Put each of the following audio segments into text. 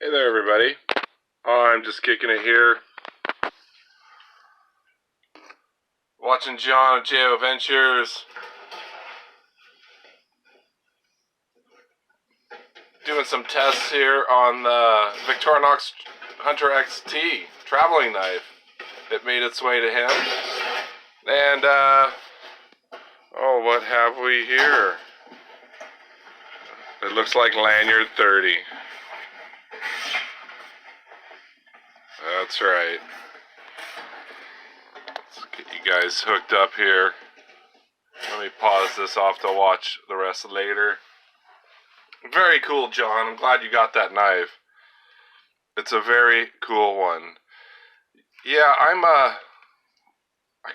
Hey there, everybody. I'm just kicking it here. Watching John at JO Ventures. Doing some tests here on the Victorinox Hunter XT traveling knife. It made its way to him. And, oh, what have we here? It looks like Lanyard 30. That's right. Let's get you guys hooked up here. Let me pause this off to watch the rest later. Very cool, John. I'm glad you got that knife. It's a very cool one. Yeah, I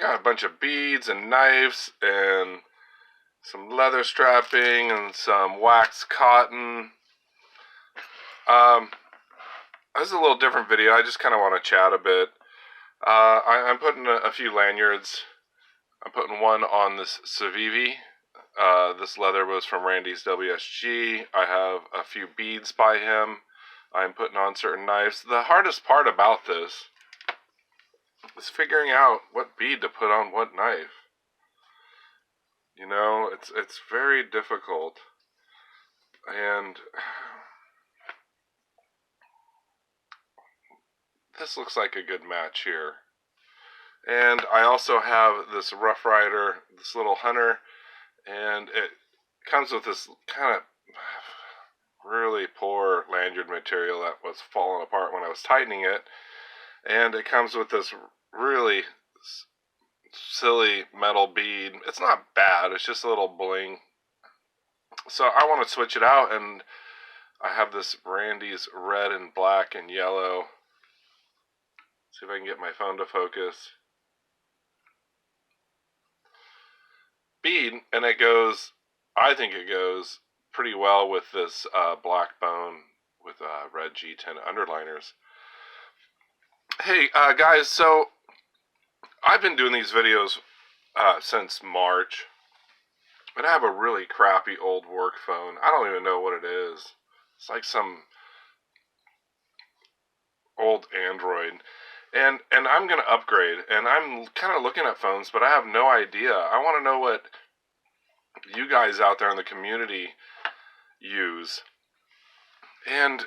got a bunch of beads and knives and some leather strapping and some wax cotton. This is a little different video. I just kind of want to chat a bit. I'm putting a few lanyards. I'm putting one on this Civivi. This leather was from Randy's WSG. I have a few beads by him. I'm putting on certain knives. The hardest part about this is figuring out what bead to put on what knife. You know, it's very difficult. And this looks like a good match here. And I also have this Rough Rider, this little hunter, and it comes with this kind of really poor lanyard material that was falling apart when I was tightening it. And it comes with this really silly metal bead. It's not bad, it's just a little bling. So I want to switch it out, and I have this Randy's red and black and yellow. See if I can get my phone to focus. Bead, and it goes, I think it goes pretty well with this black bone with red G10 underliners. Hey guys, so I've been doing these videos since March, and I have a really crappy old work phone. I don't even know what it is. It's like some old Android. And I'm going to upgrade, and I'm kind of looking at phones, but I have no idea. I want to know what you guys out there in the community use. And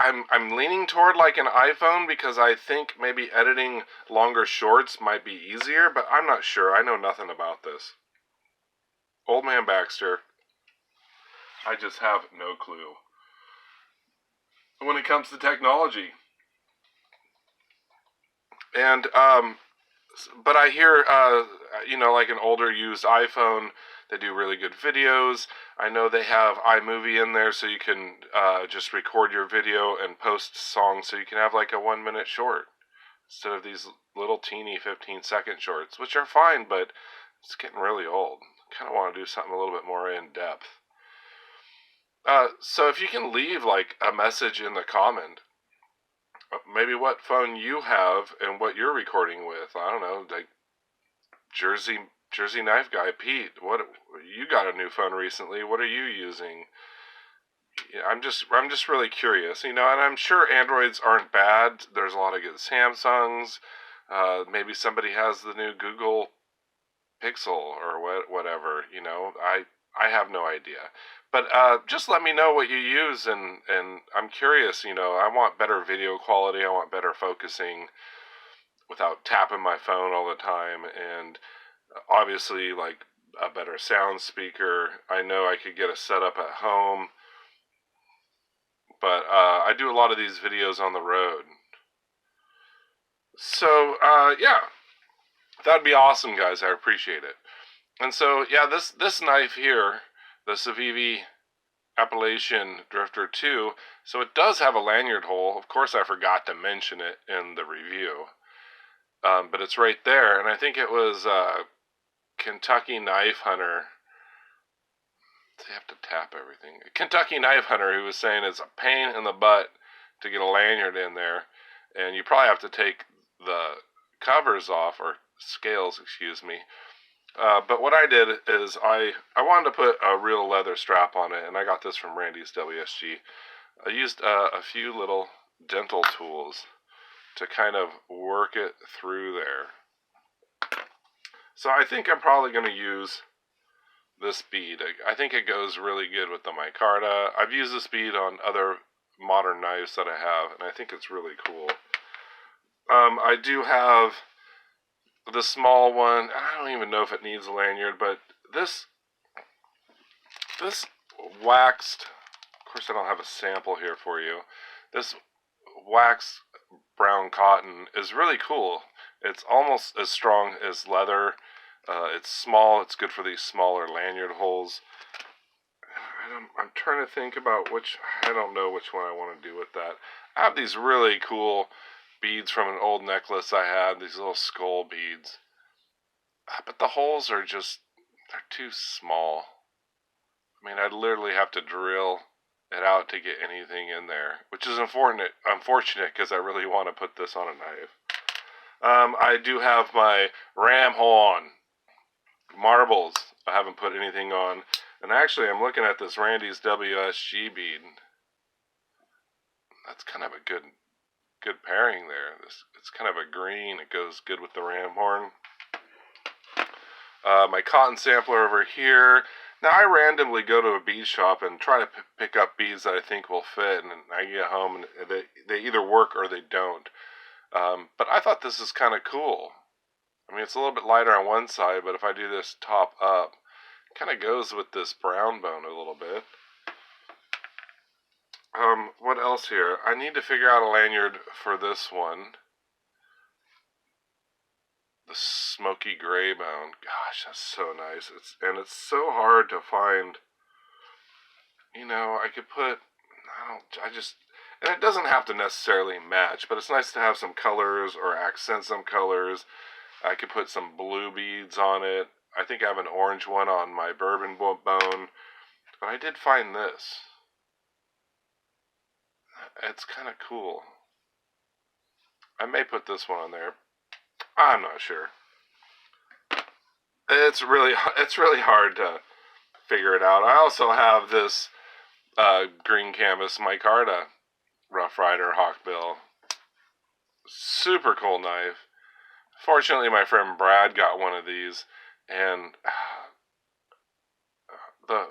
I'm leaning toward like an iPhone because I think maybe editing longer shorts might be easier, but I'm not sure. I know nothing about this. Old man Baxter, I just have no clue when it comes to technology. And, but I hear, you know, like an older used iPhone, they do really good videos. I know they have iMovie in there, so you can just record your video and post songs, so you can have like a 1-minute short instead of these little teeny 15-second shorts, which are fine, but it's getting really old. I kind of want to do something a little bit more in depth. So if you can leave like a message in the comment, maybe what phone you have and what you're recording with. I don't know, like Jersey Knife Guy Pete. What, you got a new phone recently? What are you using? Yeah, I'm just really curious, you know. And I'm sure Androids aren't bad. There's a lot of good Samsungs. Maybe somebody has the new Google Pixel or whatever. You know, I have no idea. But just let me know what you use, and I'm curious, you know. I want better video quality. I want better focusing without tapping my phone all the time, and obviously like a better sound speaker. I know I could get a setup at home, but I do a lot of these videos on the road. So yeah, that'd be awesome, guys. I appreciate it. And so yeah, this knife here, the Civivi Appalachian Drifter 2, so it does have a lanyard hole. Of course, I forgot to mention it in the review, but it's right there, and I think it was Kentucky Knife Hunter. They have to tap everything. Kentucky Knife Hunter, who was saying it's a pain in the butt to get a lanyard in there, and you probably have to take the covers off, or scales, excuse me. But what I did is I wanted to put a real leather strap on it, and I got this from Randy's WSG. I used a few little dental tools to kind of work it through there. So I think I'm probably going to use this bead. I think it goes really good with the micarta. I've used this bead on other modern knives that I have, and I think it's really cool. I do have the small one. I don't even know if it needs a lanyard, but this waxed, of course I don't have a sample here for you, this waxed brown cotton is really cool. It's almost as strong as leather. It's small. It's good for these smaller lanyard holes. I'm trying to think about I don't know which one I want to do with that. I have these really cool beads from an old necklace I had, these little skull beads. But the holes are they're too small. I mean, I'd literally have to drill it out to get anything in there, which is unfortunate because I really want to put this on a knife. I do have my ram horn marbles. I haven't put anything on. And actually, I'm looking at this Randy's WSG bead. That's kind of a good pairing there. It's kind of a green. It goes good with the ram horn. My cotton sampler over here. Now, I randomly go to a bead shop and try to pick up beads that I think will fit, and I get home and they either work or they don't. But I thought this is kind of cool. I mean, it's a little bit lighter on one side, but if I do this top up, it kind of goes with this brown bone a little bit. What else here? I need to figure out a lanyard for this one. The smoky gray bone. Gosh, that's so nice. It's so hard to find. You know, I could put. And it doesn't have to necessarily match, but it's nice to have some colors or accent some colors. I could put some blue beads on it. I think I have an orange one on my bourbon bone, but I did find this. It's kind of cool. I may put this one on there. I'm not sure. It's really hard to figure it out. I also have this green canvas micarta Rough Rider Hawkbill. Super cool knife. Fortunately, my friend Brad got one of these, and the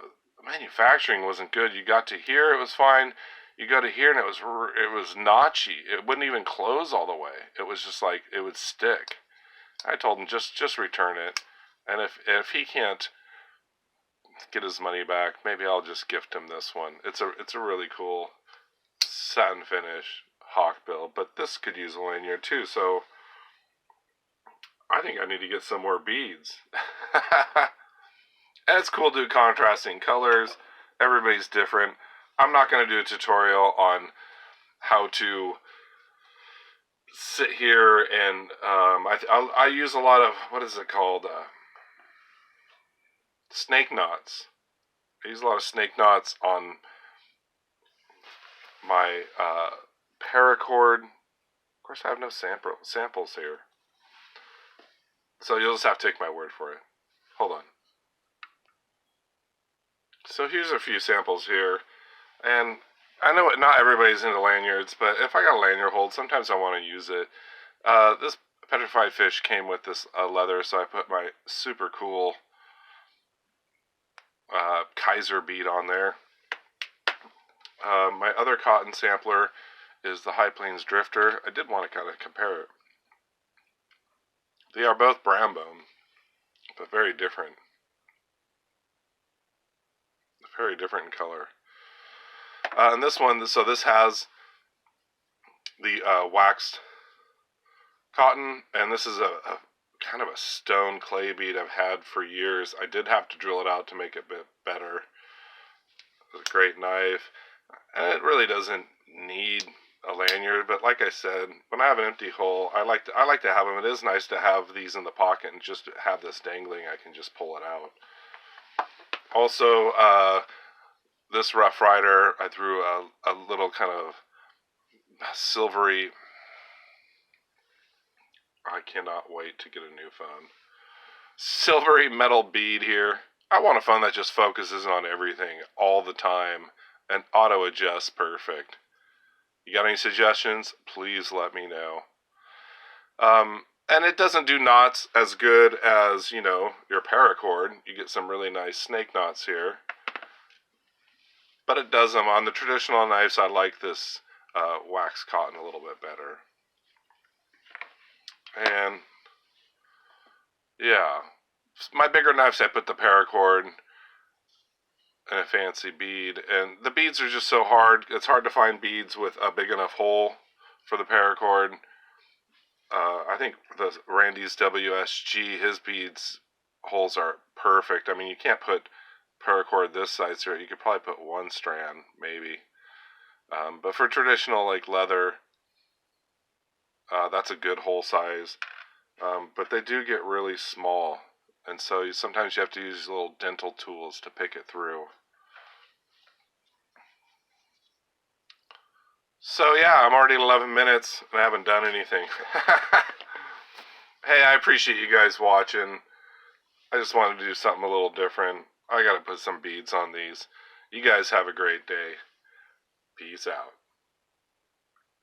manufacturing wasn't good. You got to here, it was fine. You go to here, and it was notchy. It wouldn't even close all the way. It was just like it would stick. I told him just return it, and if he can't get his money back, maybe I'll just gift him this one. It's a really cool satin finish hawkbill, but this could use a lanyard too. So I think I need to get some more beads. And it's cool to do contrasting colors. Everybody's different. I'm not going to do a tutorial on how to sit here and I use a lot of, what is it called? Snake knots. I use a lot of snake knots on my paracord. Of course, I have no samples here. So you'll just have to take my word for it. Hold on. So here's a few samples here. And I know not everybody's into lanyards, but if I got a lanyard hold, sometimes I want to use it. This petrified fish came with this leather, so I put my super cool Kaiser bead on there. My other cotton sampler is the High Plains Drifter. I did want to kind of compare it. They are both brown bone, but very different. Very different in color. And this one, so this has the waxed cotton, and this is a kind of a stone clay bead I've had for years. I did have to drill it out to make it a bit better. It's a great knife, and it really doesn't need a lanyard, but like I said, when I have an empty hole, I like to have them. It is nice to have these in the pocket and just have this dangling. I can just pull it out. Also, this Rough Rider, I threw a little kind of silvery. I cannot wait to get a new phone. Silvery metal bead here. I want a phone that just focuses on everything all the time. and auto adjust perfect. You got any suggestions? Please let me know. And it doesn't do knots as good as, your paracord. You get some really nice snake knots here. But it does them. On the traditional knives, I like this wax cotton a little bit better. And, yeah. My bigger knives, I put the paracord and a fancy bead. And the beads are just so hard. It's hard to find beads with a big enough hole for the paracord. I think the Randy's WSG, his beads holes are perfect. I mean, you can't put paracord this size here. You could probably put one strand, maybe. But for traditional, like leather, that's a good hole size. But they do get really small. And so sometimes you have to use little dental tools to pick it through. So yeah, I'm already at 11 minutes and I haven't done anything. Hey, I appreciate you guys watching. I just wanted to do something a little different. I gotta put some beads on these. You guys have a great day. Peace out.